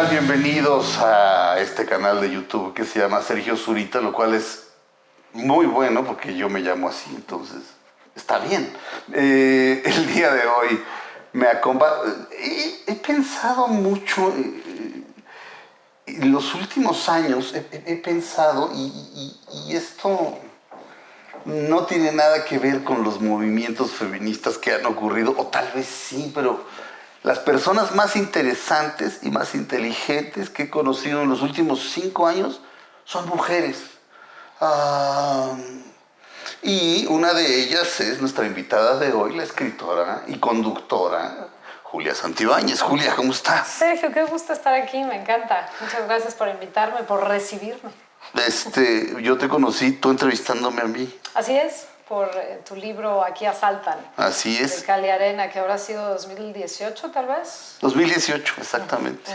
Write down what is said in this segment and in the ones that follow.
tal? Bienvenidos a este canal de YouTube que se llama Sergio Zurita, lo cual es muy bueno porque yo me llamo así, entonces está bien. El día de hoy me acompaña... He pensado mucho, en los últimos años he pensado, y esto no tiene nada que ver con los movimientos feministas que han ocurrido, o tal vez sí, pero las personas más interesantes y más inteligentes que he conocido en los últimos 5 años son mujeres. Y una de ellas es nuestra invitada de hoy, la escritora y conductora Julia Santibáñez. Julia, ¿cómo estás? Sergio, qué gusto estar aquí, me encanta. Muchas gracias por invitarme, por recibirme. Yo te conocí, tú entrevistándome a mí. Así es, por tu libro Aquí Asaltan. Así es. De Cali Arena, que habrá sido 2018 tal vez. 2018, exactamente.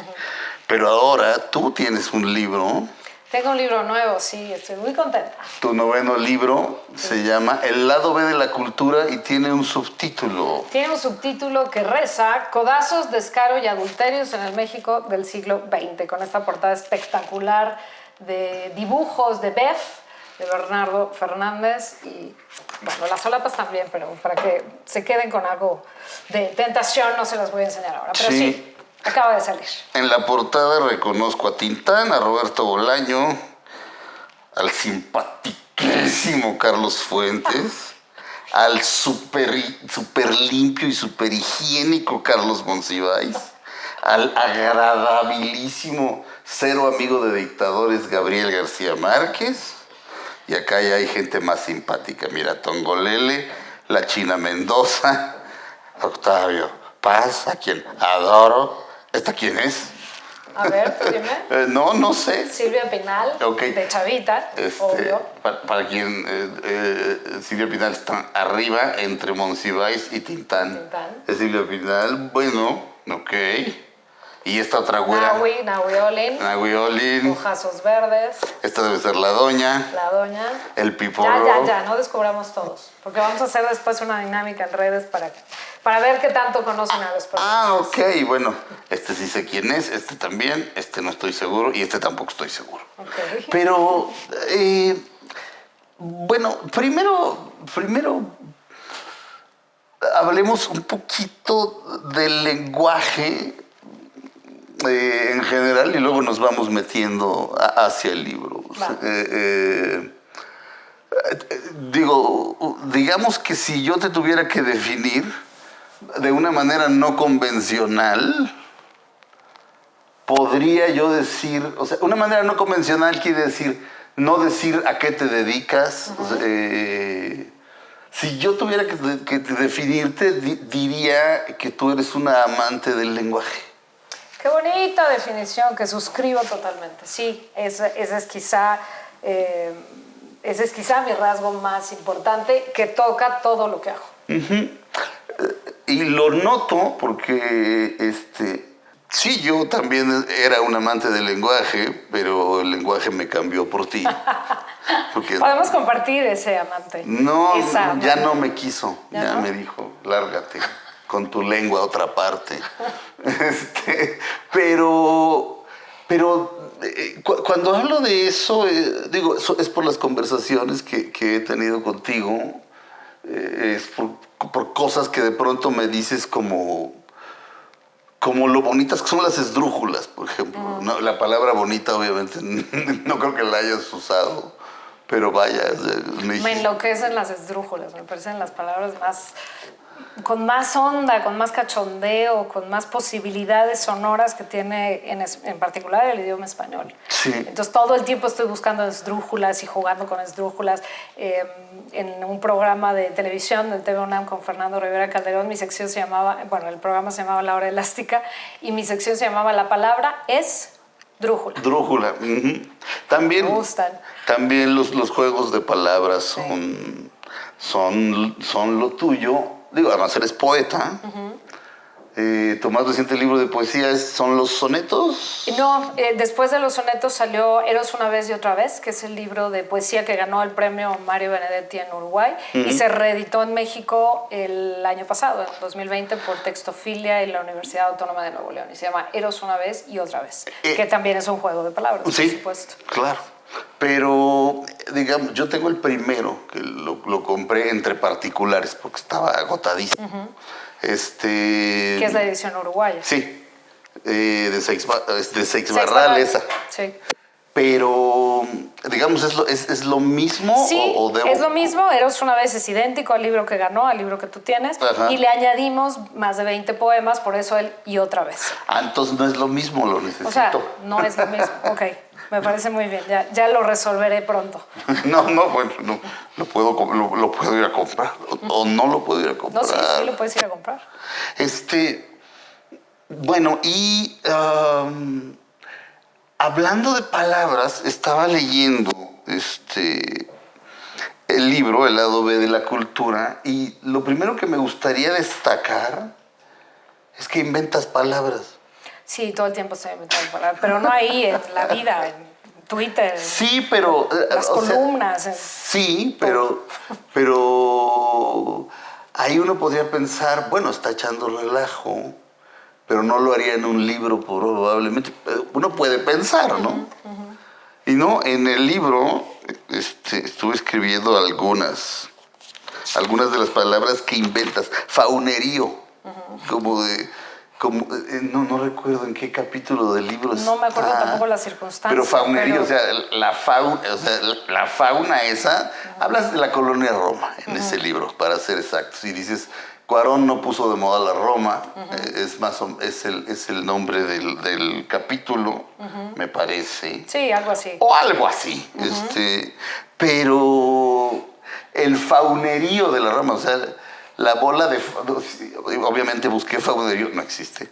Pero ahora tú tienes un libro. Tengo un libro nuevo, sí, estoy muy contenta. Tu 9º libro se llama El lado B de la cultura y tiene un subtítulo. Tiene un subtítulo que reza Codazos, descaro y adulterios en el México del siglo XX, con esta portada espectacular de dibujos de Bef, de Bernardo Fernández, y bueno, las solapas también, pero para que se queden con algo de tentación no se las voy a enseñar ahora, pero sí. Acaba de salir. En la portada reconozco a Tintán, a Roberto Bolaño, al simpaticísimo Carlos Fuentes, al super limpio y super higiénico Carlos Monsiváis, al agradabilísimo cero amigo de dictadores Gabriel García Márquez, y acá ya hay gente más simpática. Mira, Tongolele, la China Mendoza, Octavio Paz, a quien adoro. ¿Esta quién es? A ver, tú dime. No sé. Silvia Pinal, okay. De chavita, obvio. Para quien Silvia Pinal está arriba entre Monsiváis y Tintán. Es Silvia Pinal, bueno, ok. Y esta otra güera. Nahui Olin. Ojazos verdes. Esta debe ser la doña. La doña. El Piporro. Ya, no descubramos todos. Porque vamos a hacer después una dinámica en redes para ver qué tanto conocen a los personajes. Ok, bueno, este sí sé quién es, este también, este no estoy seguro y este tampoco estoy seguro. Okay. Pero, bueno, primero hablemos un poquito del lenguaje en general y luego nos vamos metiendo hacia el libro. Digamos que si yo te tuviera que definir de una manera no convencional, podría yo decir, o sea, una manera no convencional quiere decir no decir a qué te dedicas. O sea, si yo tuviera que definirte, diría que tú eres una amante del lenguaje. Qué bonita definición, que suscribo totalmente. Sí, ese es quizá mi rasgo más importante, que toca todo lo que hago. Y lo noto porque sí, yo también era un amante del lenguaje, pero el lenguaje me cambió por ti. Podemos compartir ese amante. No, ya no me quiso, ya no me dijo, lárgate con tu lengua a otra parte. Pero cuando hablo de eso, digo, es por las conversaciones que he tenido contigo, es por cosas que de pronto me dices como lo bonitas que son las esdrújulas, por ejemplo. No, la palabra bonita obviamente no creo que la hayas usado, pero vaya. Me enloquecen las esdrújulas, me parecen las palabras con más onda, con más cachondeo, con más posibilidades sonoras que tiene en particular el idioma español. Sí. Entonces todo el tiempo estoy buscando esdrújulas y jugando con esdrújulas. En un programa de televisión del TV UNAM con Fernando Rivera Calderón, mi sección se llamaba, el programa se llamaba La Hora Elástica y mi sección se llamaba La Palabra es drújula. Drújula. También, me gustan. También los juegos de palabras son lo tuyo. Digo, además eres poeta. Tu más reciente libro de poesía son los sonetos. No, después de los sonetos salió Eros una vez y otra vez, que es el libro de poesía que ganó el premio Mario Benedetti en Uruguay y se reeditó en México el año pasado, en 2020, por Textofilia y la Universidad Autónoma de Nuevo León. Y se llama Eros una vez y otra vez, que también es un juego de palabras, Sí, por supuesto. claro. Pero, digamos, yo tengo el primero, que lo compré entre particulares porque estaba agotadísimo. Que es la edición uruguaya. Sí, de Seix Barral, esa. Sí. Pero, digamos, ¿es lo mismo? Sí, o debo... es lo mismo. Eros una vez es idéntico al libro que ganó, al libro que tú tienes. Ajá. Y le añadimos más de 20 poemas, por eso él y otra vez. Ah, entonces no es lo mismo, lo necesito. O sea, no es lo mismo. Ok, me parece muy bien. Ya lo resolveré pronto. No, bueno, no, lo puedo ir a comprar. O no lo puedo ir a comprar. No, sí, sí lo puedes ir a comprar. Bueno, y hablando de palabras, estaba leyendo el libro, El lado B de la cultura, y lo primero que me gustaría destacar es que inventas palabras. Sí, todo el tiempo estoy inventando palabras, pero no ahí, en la vida, en Twitter. Sí, pero... las columnas. Sí, pero ahí uno podría pensar, bueno, está echando relajo, pero no lo haría en un libro probablemente. Uno puede pensar, ¿no? Y no, en el libro estuve escribiendo algunas de las palabras que inventas. Faunerío, no recuerdo en qué capítulo del libro está. No me acuerdo tampoco las circunstancias. Pero faunerío, o sea, la fauna esa, hablas de la colonia Roma en ese libro, para ser exactos, y dices, Cuarón no puso de moda la Roma, es el nombre del capítulo, me parece. Sí, algo así. O algo así, pero el faunerío de la Roma, o sea, la bola de... Obviamente busqué faunerío, no existe.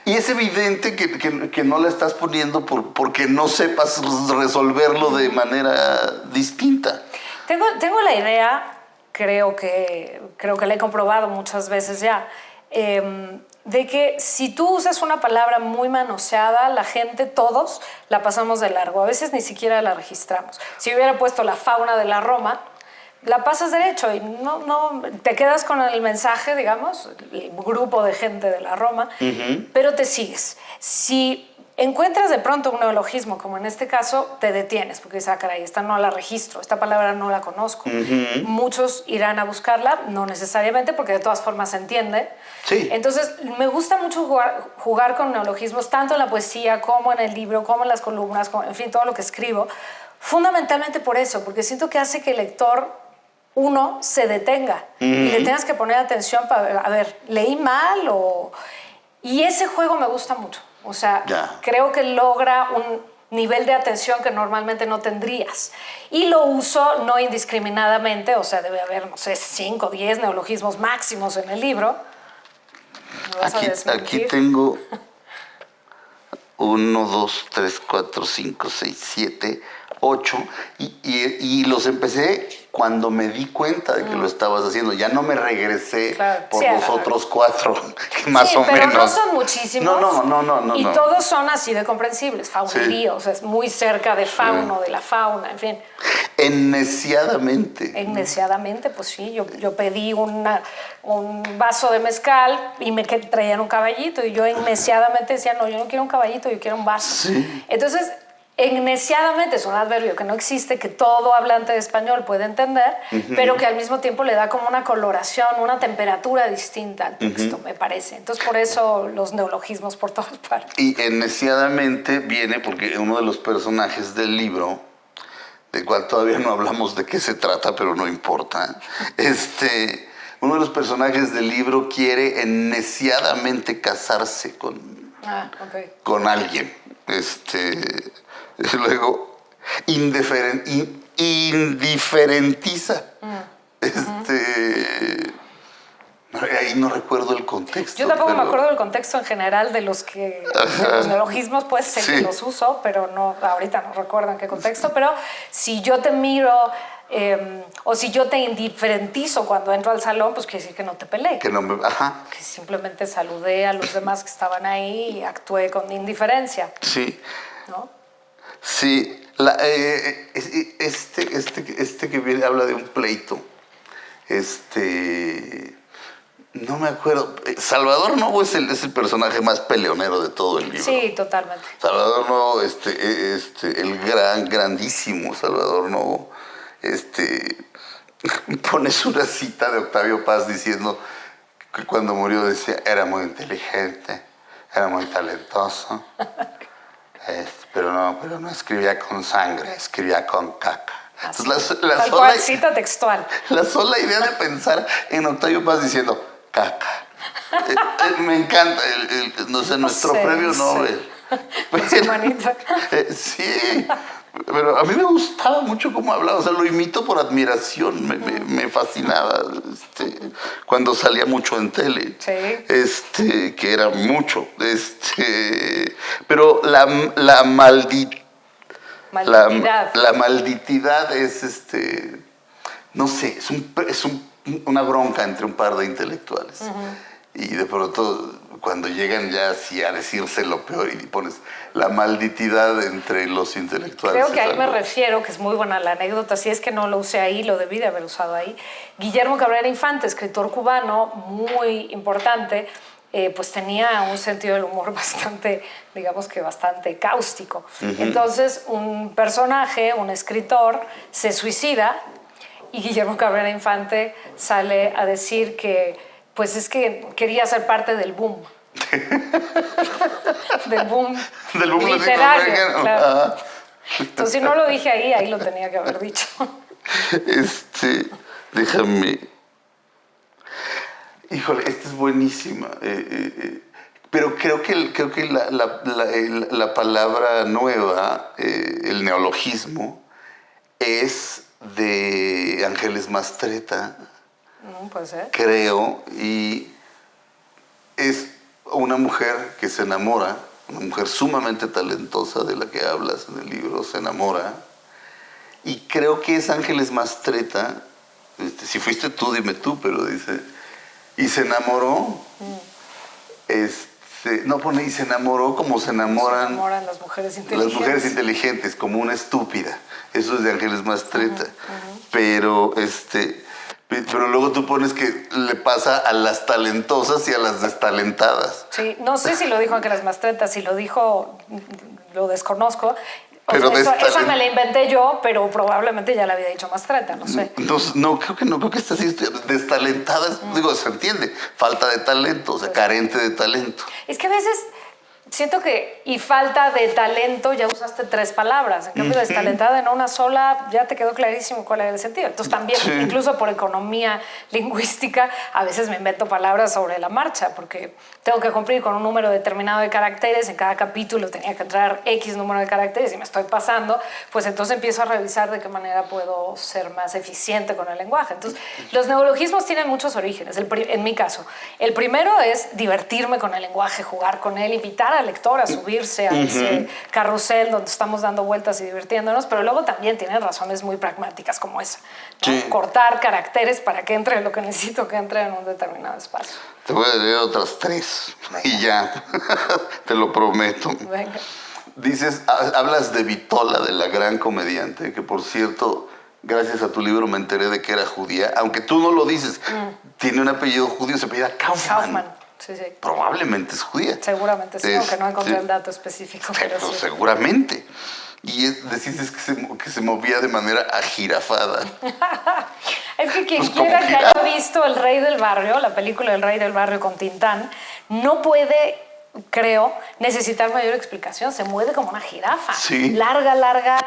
Y es evidente que no la estás poniendo porque no sepas resolverlo de manera distinta. Tengo la idea, creo que la he comprobado muchas veces ya, de que si tú usas una palabra muy manoseada, la gente, todos, la pasamos de largo. A veces ni siquiera la registramos. Si hubiera puesto la fauna de la Roma, la pasas derecho y no te quedas con el mensaje, digamos, el grupo de gente de la Roma, pero te sigues. Si encuentras de pronto un neologismo, como en este caso, te detienes, porque dices, caray, esta no la registro, esta palabra no la conozco. Muchos irán a buscarla, no necesariamente, porque de todas formas se entiende. Sí. Entonces, me gusta mucho jugar con neologismos, tanto en la poesía, como en el libro, como en las columnas, en fin, todo lo que escribo. Fundamentalmente por eso, porque siento que hace que el lector, uno, se detenga y le tengas que poner atención para, a ver, ¿leí mal? Y ese juego me gusta mucho. O sea, creo que logra un nivel de atención que normalmente no tendrías. Y lo uso no indiscriminadamente, o sea, debe haber, no sé, 5 o 10 neologismos máximos en el libro. ¿Me vas a desmentir? Aquí tengo 1, 2, 3, 4, 5, 6, 7, 8 y los empecé cuando me di cuenta de que lo estabas haciendo. Ya no me regresé por los otros 4, que más o menos. Pero no son muchísimos. No. Y todos son así de comprensibles. Faunerío, o sea, es muy cerca de fauno, de la fauna, en fin. Enneciadamente. Enneciadamente, pues sí. Yo pedí un vaso de mezcal y me traían un caballito. Y yo enneciadamente decía, no, yo no quiero un caballito, yo quiero un vaso. Sí. Entonces, enneciadamente es un adverbio que no existe, que todo hablante de español puede entender, pero que al mismo tiempo le da como una coloración, una temperatura distinta al texto, me parece. Entonces, por eso los neologismos por todas partes. Y enneciadamente viene porque uno de los personajes del libro, del cual todavía no hablamos de qué se trata, pero no importa, uno de los personajes del libro quiere enneciadamente casarse con alguien. Luego, indiferentiza. ahí no recuerdo el contexto. Yo tampoco me pero- acuerdo del contexto en general de los neologismos, pues sé Sí. que los uso, pero no, ahorita no recuerdo en qué contexto, pero si yo te miro o si yo te indiferentizo cuando entro al salón, pues quiere decir que no te peleé. Que no me... Ajá, Que simplemente saludé a los demás que estaban ahí y actué con indiferencia, sí. ¿no? Sí, este que viene habla de un pleito. No me acuerdo. Salvador Novo es el personaje más peleonero de todo el libro. Sí, totalmente. Salvador Novo, el grandísimo Salvador Novo, pones una cita de Octavio Paz diciendo que cuando murió decía, era muy inteligente, era muy talentoso. Pero no escribía con sangre, escribía con caca. Así, Entonces, tal cual, cita textual. la sola idea de pensar en Octavio Paz diciendo caca. Me encanta, no sé, nuestro premio Nobel. Con su manita. Sí, pero a mí me gustaba mucho cómo hablaba, o sea, lo imito por admiración, me fascinaba cuando salía mucho en tele, Sí. que era mucho, pero la Malditidad. la malditidad es, no sé, es una bronca entre un par de intelectuales. Y de pronto, cuando llegan ya así a decirse lo peor y pones la malditidad entre los intelectuales. Creo que ahí me refiero, que es muy buena la anécdota, si es que no lo usé ahí, lo debí de haber usado ahí. Guillermo Cabrera Infante, escritor cubano muy importante, pues tenía un sentido del humor bastante, digamos que bastante cáustico. Entonces, un personaje, un escritor, se suicida y Guillermo Cabrera Infante sale a decir que pues es que quería ser parte del boom. Del boom literario. latinoamericano. Claro. Entonces, si no lo dije ahí lo tenía que haber dicho. Déjame. Híjole, esta es buenísima. Pero creo que la palabra nueva, el neologismo, es de Ángeles Mastretta. Puede ser. Creo, y es una mujer que se enamora, una mujer sumamente talentosa de la que hablas en el libro, se enamora, y creo que es Ángeles Mastretta, si fuiste tú, dime tú, pero dice, y se enamoró, no pone, y se enamoró como se enamoran las mujeres inteligentes. Las mujeres inteligentes, como una estúpida. Eso es de Ángeles Mastretta. Pero luego tú pones que le pasa a las talentosas y a las destalentadas. Sí, no sé si lo dijo Ángeles Mastretta, si lo dijo, lo desconozco. Pero esa me la inventé yo, pero probablemente ya la había dicho Mastretta, no sé. No, creo que está así. Destalentadas, digo, se entiende. Falta de talento, o sea, carente de talento. Es que a veces siento que, y falta de talento, ya usaste 3 palabras. En cambio, destalentada en una sola, ya te quedó clarísimo cuál era el sentido. Entonces también, incluso por economía lingüística, a veces me invento palabras sobre la marcha, porque tengo que cumplir con un número determinado de caracteres. En cada capítulo tenía que entrar X número de caracteres y me estoy pasando, pues entonces empiezo a revisar de qué manera puedo ser más eficiente con el lenguaje. Entonces, los neologismos tienen muchos orígenes. En mi caso, el primero es divertirme con el lenguaje, jugar con él, invitar al lector a subirse a ese carrusel donde estamos dando vueltas y divirtiéndonos, pero luego también tienen razones muy pragmáticas como esa, ¿no? Cortar caracteres para que entre lo que necesito que entre en un determinado espacio. Te voy a leer otras 3 y ya, te lo prometo. Venga. Dices, hablas de Vitola, de la gran comediante, que por cierto, gracias a tu libro me enteré de que era judía, aunque tú no lo dices, tiene un apellido judío, se apellida Kaufman. Sí. Probablemente es judía. Seguramente sí, aunque no encontré el dato específico. Pero sí. Seguramente. Y decís que se movía de manera agirafada. Es que quien Pues quiera como que haya visto El Rey del Barrio, la película El Rey del Barrio con Tintán, no puede, creo, necesitar mayor explicación. Se mueve como una jirafa. Sí. Larga,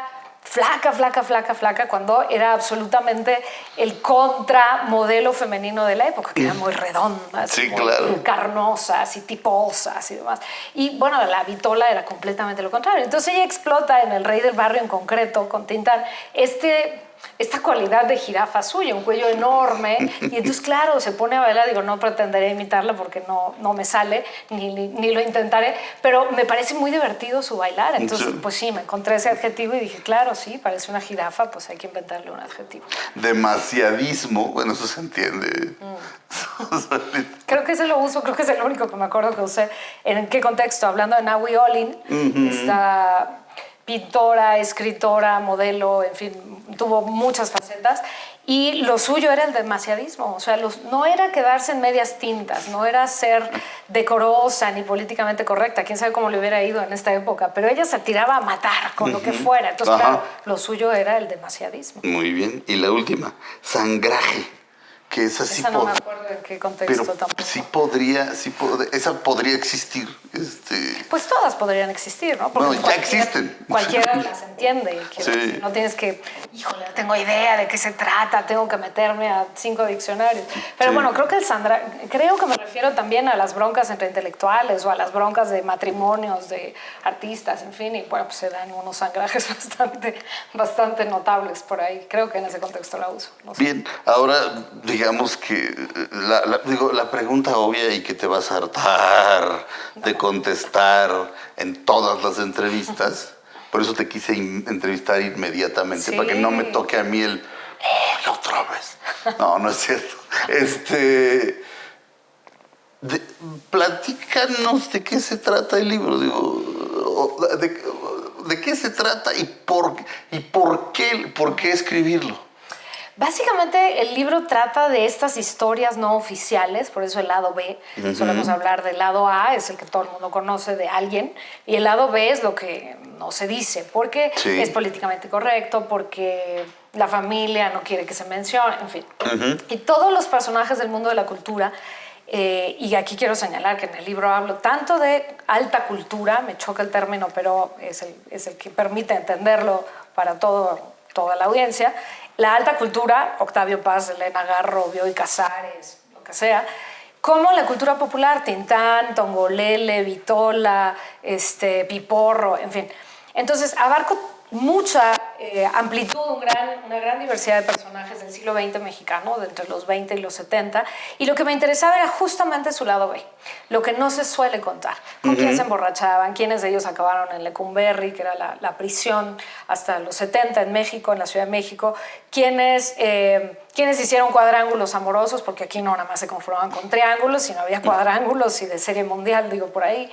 flaca, cuando era absolutamente el contramodelo femenino de la época, que eran muy redondas, sí, muy claro, carnosas y tiposas y demás. Y bueno, la Vitola era completamente lo contrario. Entonces ella explota en El Rey del Barrio en concreto, con Tintán, esta cualidad de jirafa suya, un cuello enorme, y entonces, claro, se pone a bailar, digo, no pretenderé imitarla porque no me sale, ni lo intentaré, pero me parece muy divertido su bailar, entonces, pues sí, me encontré ese adjetivo y dije, claro, sí, parece una jirafa, pues hay que inventarle un adjetivo. Demasiadismo, bueno, eso se entiende. Creo que ese lo uso, creo que es el único que me acuerdo que usé. ¿En qué contexto? Hablando de Nahui Olin, esta pintora, escritora, modelo, en fin, tuvo muchas facetas, y lo suyo era el demasiadismo, o sea, no era quedarse en medias tintas, no era ser decorosa ni políticamente correcta, quién sabe cómo le hubiera ido en esta época, pero ella se tiraba a matar con lo que fuera, entonces, claro, lo suyo era el demasiadismo. Muy bien, y la última, sangraje. Que esa sí no me acuerdo en qué contexto pero tampoco. Esa podría existir. Pues todas podrían existir, ¿no? Porque ya existen. Cualquiera las entiende. Sí. No tienes que, híjole, no tengo idea de qué se trata, tengo que meterme a 5 diccionarios. Pero bueno, creo que me refiero también a las broncas entre intelectuales o a las broncas de matrimonios, de artistas, en fin, y bueno, pues se dan unos sangrajes bastante notables por ahí. Creo que en ese contexto la uso. No sé. Bien, ahora digamos que la pregunta obvia y que te vas a hartar de contestar en todas las entrevistas, por eso te quise entrevistar inmediatamente, para que no me toque a mí otra vez. No es cierto. Platícanos de qué se trata el libro, de qué se trata y por qué escribirlo. Básicamente el libro trata de estas historias no oficiales, por eso el lado B. Solemos hablar del lado A, es el que todo el mundo conoce de alguien, y el lado B es lo que no se dice, porque es políticamente correcto, porque la familia no quiere que se mencione, en fin. Y todos los personajes del mundo de la cultura, y aquí quiero señalar que en el libro hablo tanto de alta cultura, me choca el término, pero es el que permite entenderlo para toda la audiencia. La alta cultura, Octavio Paz, Elena Garro, Bioy Casares, lo que sea, como la cultura popular, Tintán, Tongolele, Vitola, Piporro, en fin. Entonces, abarco mucha amplitud, una gran diversidad de personajes del siglo XX mexicano, de entre los 20 y los 70, y lo que me interesaba era justamente su lado B, lo que no se suele contar, con quién se emborrachaban, quiénes de ellos acabaron en Lecumberri, que era la prisión hasta los 70 en México, en la Ciudad de México, quiénes hicieron cuadrángulos amorosos, porque aquí no nada más se conformaban con triángulos, sino había cuadrángulos y de serie mundial, digo por ahí,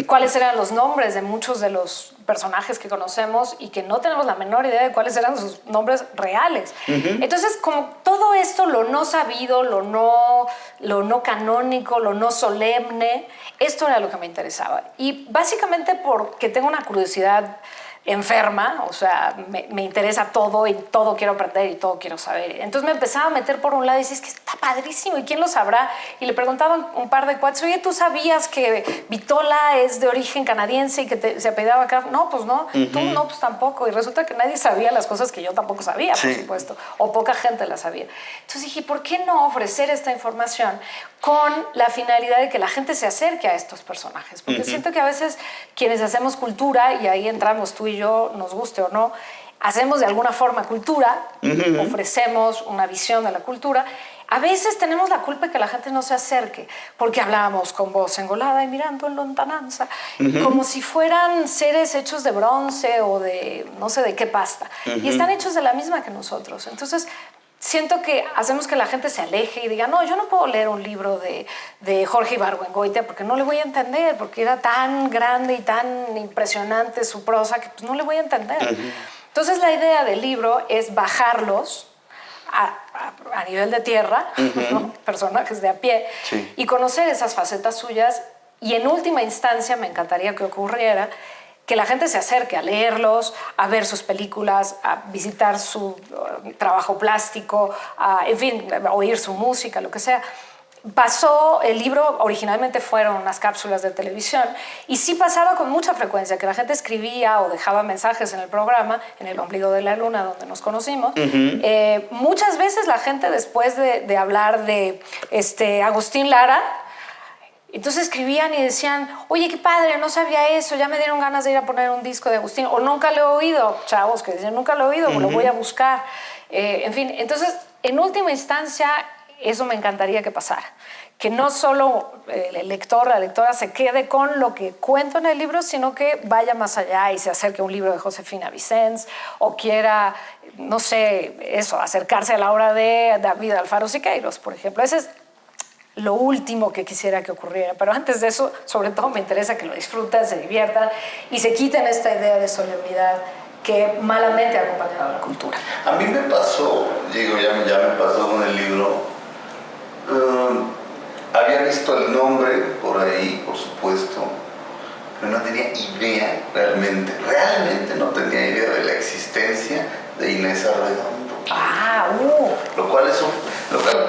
cuáles eran los nombres de muchos de los personajes que conocemos y que no tenemos la menor idea de cuáles eran sus nombres reales. Entonces, como todo esto, lo no sabido, lo no canónico, lo no solemne, esto era lo que me interesaba. Y básicamente porque tengo una curiosidad enferma, o sea, me interesa todo y todo quiero aprender y todo quiero saber. Entonces me empezaba a meter por un lado y decía, es que está padrísimo, ¿y quién lo sabrá? Y le preguntaban un par de cuates, oye, ¿tú sabías que Vitola es de origen canadiense y que se apellidaba acá? No, pues no. Tú no, pues tampoco. Y resulta que nadie sabía las cosas que yo tampoco sabía, por supuesto, o poca gente las sabía. Entonces dije, ¿por qué no ofrecer esta información con la finalidad de que la gente se acerque a estos personajes? Porque siento que a veces quienes hacemos cultura, y ahí entramos tú y yo, nos guste o no, hacemos de alguna forma cultura, ofrecemos una visión de la cultura, a veces tenemos la culpa de que la gente no se acerque, porque hablábamos con voz engolada y mirando en lontananza, como si fueran seres hechos de bronce o de no sé de qué pasta, y están hechos de la misma que nosotros. Entonces, siento que hacemos que la gente se aleje y diga, no, yo no puedo leer un libro de Jorge Ibargüengoitia porque no le voy a entender, porque era tan grande y tan impresionante su prosa que pues, no le voy a entender. Entonces la idea del libro es bajarlos a nivel de tierra, ¿no? Personajes de a pie, y conocer esas facetas suyas, y en última instancia me encantaría que ocurriera que la gente se acerque a leerlos, a ver sus películas, a visitar su trabajo plástico, en fin, a oír su música, lo que sea. El libro originalmente fueron unas cápsulas de televisión, y sí pasaba con mucha frecuencia que la gente escribía o dejaba mensajes en el programa, en El ombligo de la luna, donde nos conocimos. Muchas veces la gente, después de hablar de Agustín Lara, Entonces escribían y decían, oye, qué padre, no sabía eso, ya me dieron ganas de ir a poner un disco de Agustín, o nunca lo he oído, chavos que dicen, nunca lo he oído, lo voy a buscar. En fin, entonces, en última instancia, eso me encantaría que pasara. Que no solo el lector, la lectora se quede con lo que cuento en el libro, sino que vaya más allá y se acerque a un libro de Josefina Vicens o quiera, no sé, eso, acercarse a la obra de David Alfaro Siqueiros, por ejemplo. Ese es lo último que quisiera que ocurriera. Pero antes de eso, sobre todo me interesa que lo disfruten, se diviertan y se quiten esta idea de solemnidad que malamente ha acompañado a la cultura. A mí me pasó, digo, ya me pasó con el libro. Había visto el nombre por ahí, por supuesto, pero no tenía idea realmente no tenía idea de la existencia de Inés Arredondo. Lo cual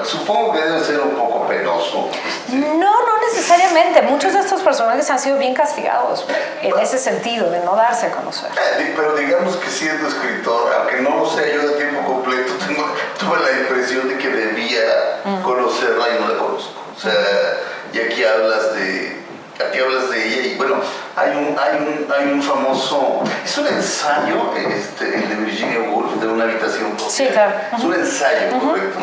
supongo que debe ser un poco penoso. No necesariamente. Muchos de estos personajes han sido bien castigados en ese sentido, de no darse a conocer. Pero digamos que siendo escritor, aunque no lo sea yo de tiempo completo, tuve la impresión de que debía conocerla y no la conozco. O sea, y aquí hablas de ella y bueno, hay un famoso, es un ensayo, el de Virginia Woolf, de una habitación propia. Sí, claro. Es un ensayo, correcto,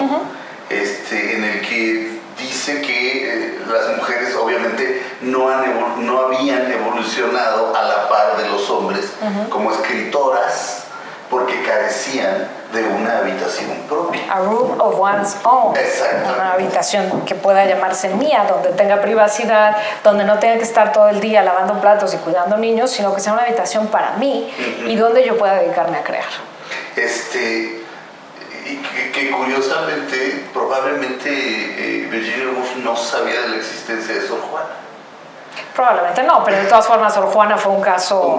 en el que dice que las mujeres obviamente no habían evolucionado a la par de los hombres como escritoras porque carecían de una habitación propia. A room of one's own. Exacto. Una habitación que pueda llamarse mía, donde tenga privacidad, donde no tenga que estar todo el día lavando platos y cuidando niños, sino que sea una habitación para mí y donde yo pueda dedicarme a crear. Y que curiosamente, probablemente Virginia Woolf no sabía de la existencia de Sor Juana. Probablemente no, pero de todas formas Sor Juana fue un caso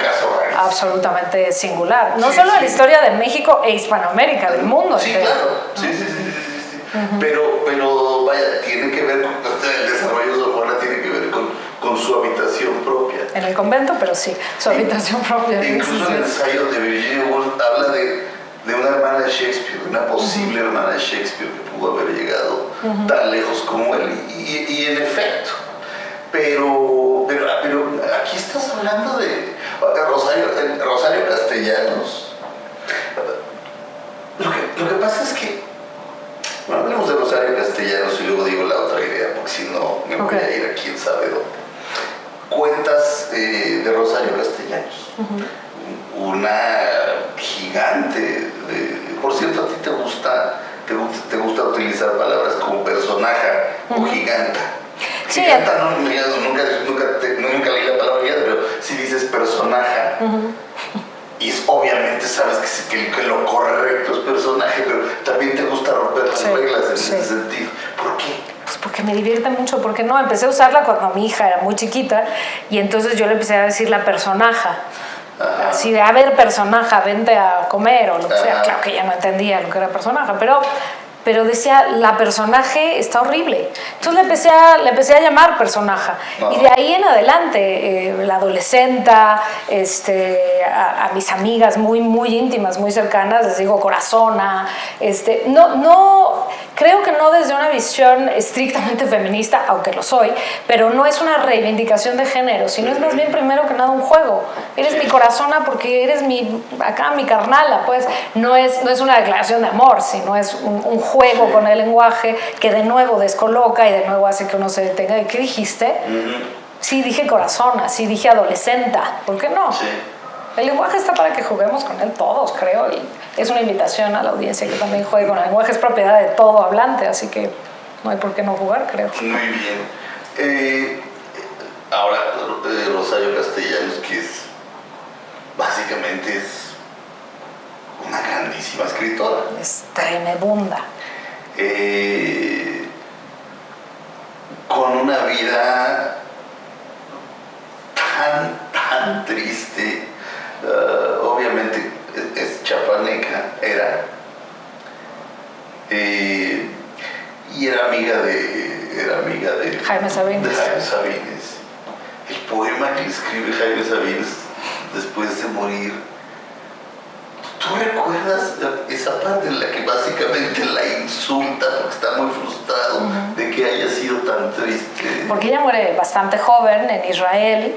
absolutamente singular. No solo en la historia de México e Hispanoamérica, del mundo. Sí, claro. Sí. Pero vaya, tiene que ver con el desarrollo de Sor Juana, tiene que ver con su habitación propia. En el convento, pero sí, su habitación propia. Incluso el ensayo de Virginia Woolf habla de una hermana de Shakespeare, de una posible hermana de Shakespeare que pudo haber llegado tan lejos como él. Y en efecto, pero aquí estás hablando de Rosario Castellanos. Lo que pasa es que, bueno, hablemos de Rosario Castellanos y luego digo la otra idea, porque si no me voy a ir a quién sabe dónde. Cuentas de Rosario Castellanos, una gigante. Por cierto, ¿a ti te gusta utilizar palabras como personaje o giganta? Sí, giganta nunca leí la palabra giganta, pero si dices personaje, y obviamente sabes que lo correcto es personaje, pero también te gusta romper las reglas en ese sentido. ¿Por qué? Pues porque me divierte mucho, porque no, empecé a usarla cuando mi hija era muy chiquita y entonces yo le empecé a decir la personaja. Así de, a ver, personaje, vente a comer o lo que sea. Claro que ella no entendía lo que era personaje, pero decía, la personaje está horrible. Entonces le empecé a llamar personaje. Y de ahí en adelante, la adolescenta, a mis amigas muy, muy íntimas, muy cercanas, les digo corazona. Creo que no desde una visión estrictamente feminista, aunque lo soy, pero no es una reivindicación de género, sino es más bien primero que nada un juego. Eres mi corazona porque eres mi carnala, pues. No es una declaración de amor, sino es un juego con el lenguaje que de nuevo descoloca y de nuevo hace que uno se detenga. ¿Qué dijiste? Sí, dije corazona, sí, dije adolescenta. ¿Por qué no? Sí. El lenguaje está para que juguemos con él todos, creo, y es una invitación a la audiencia que también juegue con el lenguaje. Es propiedad de todo hablante, así que no hay por qué no jugar, creo. Muy bien. Ahora, Rosario Castellanos, que básicamente es una grandísima escritora. Es tremebunda. Con una vida tan triste. Obviamente es chapaneca, y era amiga de Jaime Sabines. El poema que escribe Jaime Sabines después de morir, ¿tú recuerdas esa parte en la que básicamente la insulta porque está muy frustrado de que haya sido tan triste. Porque ella muere bastante joven en Israel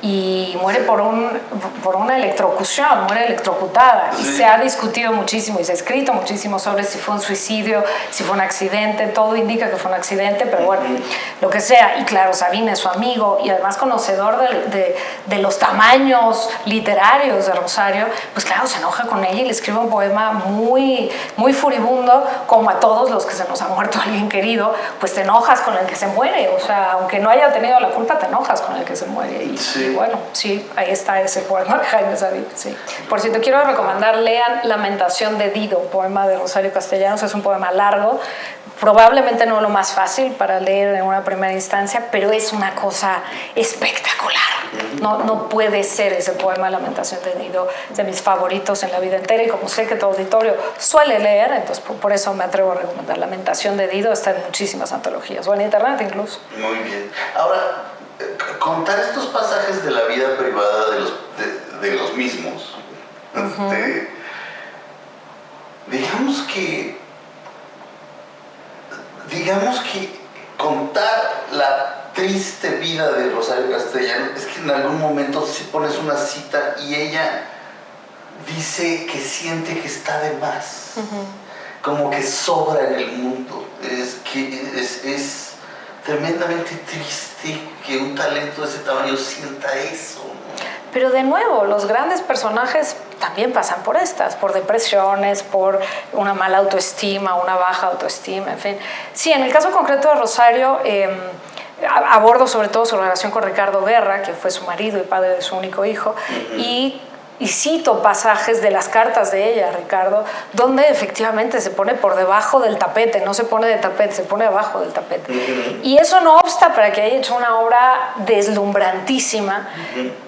y muere por una electrocución, muere electrocutada. Y se ha discutido muchísimo y se ha escrito muchísimo sobre si fue un suicidio, si fue un accidente. Todo indica que fue un accidente, pero bueno, lo que sea. Y claro, Sabine es su amigo y además conocedor de los tamaños literarios de Rosario, pues claro, se enoja con ella y le escribe un poema muy, muy furibundo, como a todos los que se nos ha muerto alguien querido, pues te enojas con el que se muere. O sea, aunque no haya tenido la culpa, te enojas con el que se muere. Y bueno, sí, ahí está ese poema de Jaime Sabine, sí. Por cierto, quiero recomendar, lean Lamentación de Dido, poema de Rosario Castellanos. Es un poema largo, probablemente no lo más fácil para leer en una primera instancia, pero es una cosa espectacular. No puede ser ese poema Lamentación de Dido, es de mis favoritos en la vida entera, y como sé que tu auditorio suele leer, entonces por eso me atrevo a recomendar. Lamentación de Dido está en muchísimas antologías, o en internet incluso. Muy bien. Ahora, contar estos pasajes de la vida privada de los mismos, digamos que contar la triste vida de Rosario Castellanos es que en algún momento si pones una cita y ella dice que siente que está de más, como que sobra en el mundo. Es tremendamente triste que un talento de ese tamaño sienta eso. Pero de nuevo, los grandes personajes también pasan por por depresiones, por una mala autoestima, una baja autoestima, en fin. Sí, en el caso concreto de Rosario, abordo sobre todo su relación con Ricardo Guerra, que fue su marido y padre de su único hijo, y cito pasajes de las cartas de ella, Ricardo, donde efectivamente se pone por debajo del tapete, no se pone de tapete, se pone debajo del tapete. Y eso no obsta para que haya hecho una obra deslumbrantísima.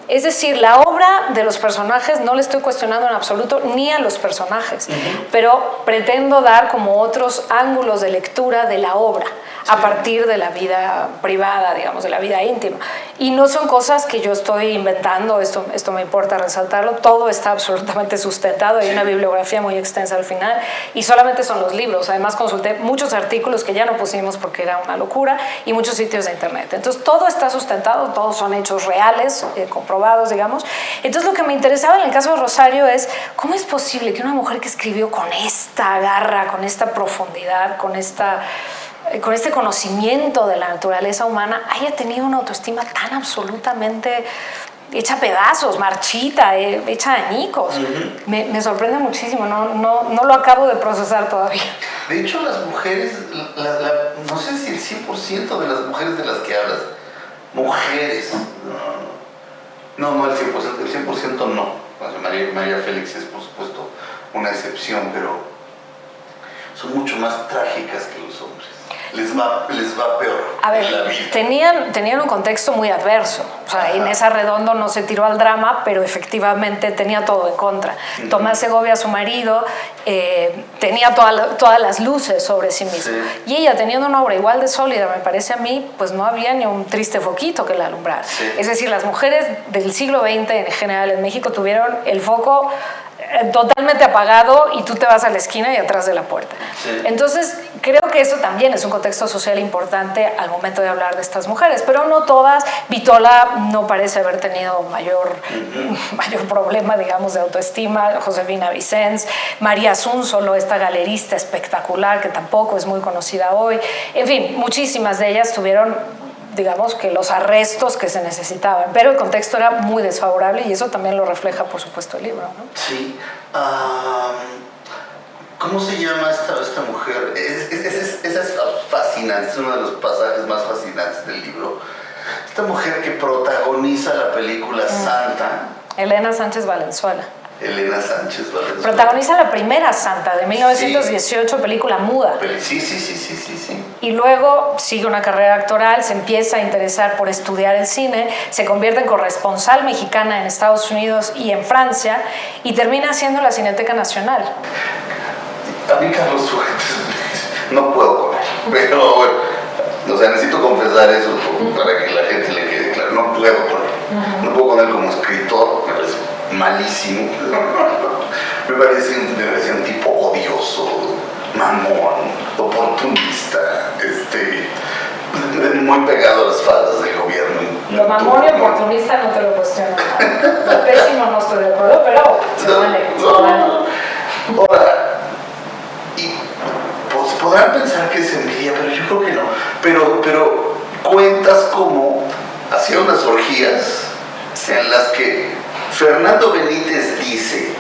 Es decir, la obra de los personajes no le estoy cuestionando en absoluto, ni a los personajes, pero pretendo dar como otros ángulos de lectura de la obra, a partir de la vida privada, digamos, de la vida íntima. Y no son cosas que yo estoy inventando, esto me importa resaltarlo, todo está absolutamente sustentado, hay una bibliografía muy extensa al final, y solamente son los libros. Además consulté muchos artículos que ya no pusimos porque era una locura, y muchos sitios de internet. Entonces todo está sustentado, todos son hechos reales, comprobados, digamos. Entonces lo que me interesaba en el caso de Rosario es, ¿cómo es posible que una mujer que escribió con esta garra, con esta profundidad, con este conocimiento de la naturaleza humana, haya tenido una autoestima tan absolutamente hecha pedazos, marchita, hecha añicos? Me sorprende muchísimo, no lo acabo de procesar todavía. De hecho, las mujeres, no sé si el 100% de las mujeres de las que hablas, mujeres, no el 100%, el 100% no. María Félix es, por supuesto, una excepción, pero son mucho más trágicas que los hombres. Les va peor. A ver, tenían un contexto muy adverso. O sea, Inés Arredondo no se tiró al drama, pero efectivamente tenía todo en contra. Tomás Segovia, su marido, tenía todas las luces sobre sí mismo. Y ella, teniendo una obra igual de sólida, me parece a mí, pues no había ni un triste foquito que la alumbrara. Es decir, las mujeres del siglo XX en general en México tuvieron el foco totalmente apagado y tú te vas a la esquina y atrás de la puerta. Entonces, creo que eso también es un contexto social importante al momento de hablar de estas mujeres, pero no todas. Vitola no parece haber tenido mayor problema, digamos, de autoestima. Josefina Vicens, María Zúnzolo, esta galerista espectacular que tampoco es muy conocida hoy. En fin, muchísimas de ellas tuvieron, digamos, que los arrestos que se necesitaban, pero el contexto era muy desfavorable y eso también lo refleja, por supuesto, el libro, ¿no? Sí. ¿Cómo se llama esta mujer? Esa es fascinante, es uno de los pasajes más fascinantes del libro. Esta mujer que protagoniza la película Santa. Elena Sánchez Valenzuela. Elena Sánchez Valenzuela. Protagoniza la primera Santa de 1918, película muda. Sí. Y luego sigue una carrera actoral, se empieza a interesar por estudiar el cine, se convierte en corresponsal mexicana en Estados Unidos y en Francia y termina haciendo la Cineteca Nacional. A mí Carlos Fuentes no puedo con él, pero bueno, o sea, necesito confesar eso para que la gente le quede claro. No puedo con él. No puedo con él como escritor, me parece malísimo. Me parece un tipo odioso, mamón, oportunista, muy pegado a las faldas del gobierno. Lo mamón y oportunista no te lo cuestiono. Lo pésimo no estoy de acuerdo, pero se vale. Ahora, y pues podrán pensar que es envidia, pero yo creo que no. Pero cuentas como hacía unas orgías en las que Fernando Benítez dice,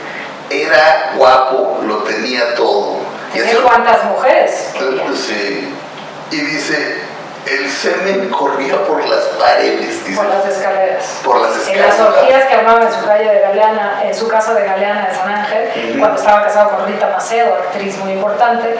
era guapo, lo tenía todo. ¿Tiene cuántas mujeres? Sí. Y dice, el semen corría por las paredes, dice. Por las escaleras. Por las escaleras. En las orgías que armaba en su calle de Galeana, en su casa de Galeana de San Ángel, cuando estaba casado con Rita Macedo, actriz muy importante.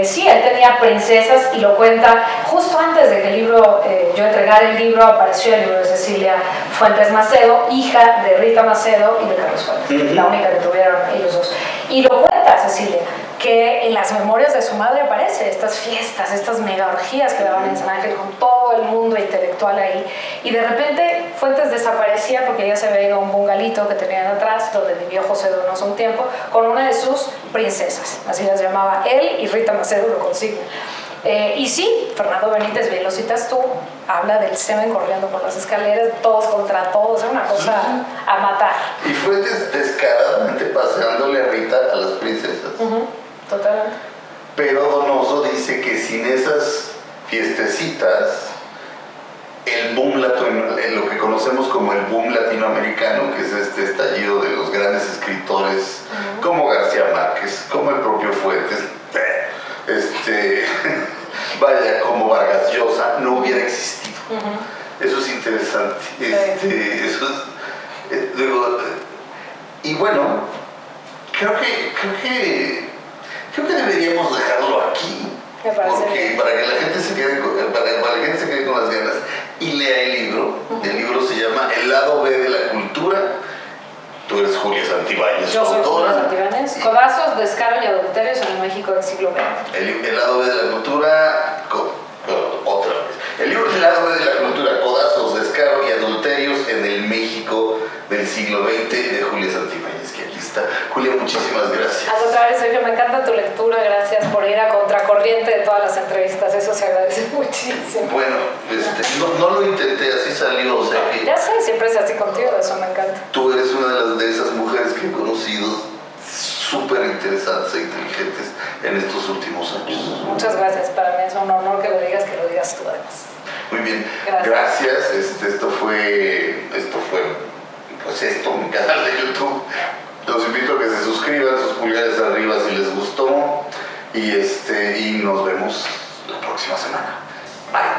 Sí, él tenía princesas y lo cuenta justo antes de que el libro, yo entregara el libro, apareció el libro de Cecilia Fuentes Macedo, hija de Rita Macedo y de Carlos Fuentes, la única que tuvieron ellos dos. Y lo cuenta Cecilia, que en las memorias de su madre aparece estas fiestas, estas mega orgías que daban en San Ángel con todo el mundo intelectual ahí, y de repente Fuentes desaparecía porque ella se había ido a un bungalito que tenían atrás, donde vivió José Donoso un tiempo, con una de sus princesas, así las llamaba él, y Rita Macedo lo consigue. Y sí, Fernando Benítez, bien lo citas tú, habla del semen corriendo por las escaleras, todos contra todos, es una cosa a matar. Y Fuentes descaradamente paseándole a Rita a las princesas. Totalmente. Pero Donoso dice que sin esas fiestecitas, el boom lo que conocemos como el boom latinoamericano, que es este estallido de los grandes escritores como García Márquez, como el propio Fuentes, vaya, como Vargas Llosa, no hubiera existido. Eso es interesante. Eso es, y bueno, creo que deberíamos dejarlo aquí. Me parece porque bien. para que la gente se quede para que la gente se quede con las ganas y lea el libro. El libro se llama El lado B de la cultura. Tú eres Julia Santibáñez. Yo soy Julia Santibáñez. Codazos, descaro y adulterios en el México del siglo XX. El lado B de la cultura, otra vez. El libro El lado B de la cultura, codazos, descaro y adulterios en el México del siglo XX, de Julia Santibáñez, que aquí está. Julia, muchísimas gracias. Al contrario, Sergio, me encanta tu lectura. Gracias por ir a contracorriente de todas las entrevistas. Eso se agradece muchísimo. Bueno, no lo intenté, así salió. O sea que ya sé, siempre es así contigo, eso me encanta. tú eres una de esas mujeres que he conocido súper interesantes e inteligentes en estos últimos años. Muchas gracias, para mí es un honor que lo digas tú además. Muy bien, gracias. Esto fue mi canal de YouTube. Los invito a que se suscriban, sus pulgares arriba si les gustó, y nos vemos la próxima semana. Bye.